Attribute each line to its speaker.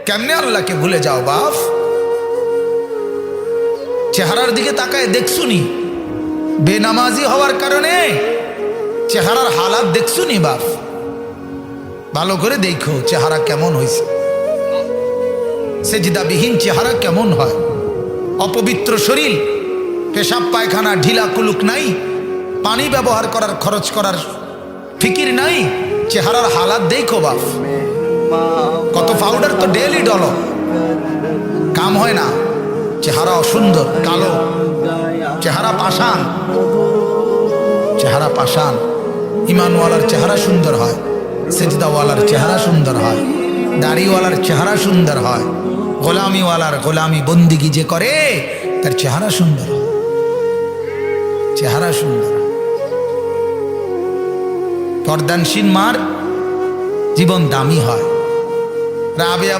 Speaker 1: কেমনে আল্লাহকে ভুলে যাও বাপ? চেহারার দিকে তাকায় দেখছুনি? বেনামাজি হওয়ার কারণে চেহারার হালাত দেখছুনি বাপ? ভালো করে দেখো চেহারা কেমন হয়েছে। সেজদাবিহীন চেহারা কেমন হয়? অপবিত্র শরীর, পেশাব পায়খানা ঢিলা কুলুক নাই, পানি ব্যবহার করার খরচ করার ফিকির নাই, চেহারার হালাত দেখো বাপ। কত পাউডার তো ডেলি ডলো, কাম হয় না। চেহারা অসুন্দর, কালো, চেহারা পাষাণ, চেহারা পাষাণ। ইমানওয়ালার চেহারা সুন্দর হয়, সেজদাওয়ালার চেহারা সুন্দর হয়, দাড়িওয়ালার চেহারা সুন্দর হয়, গোলামিওয়ালার গোলামি বন্দিগি যে করে তার চেহারা সুন্দর হয়, চেহারা সুন্দর। পর্দানসীন মার জীবন দামি হয়। রাবেয়া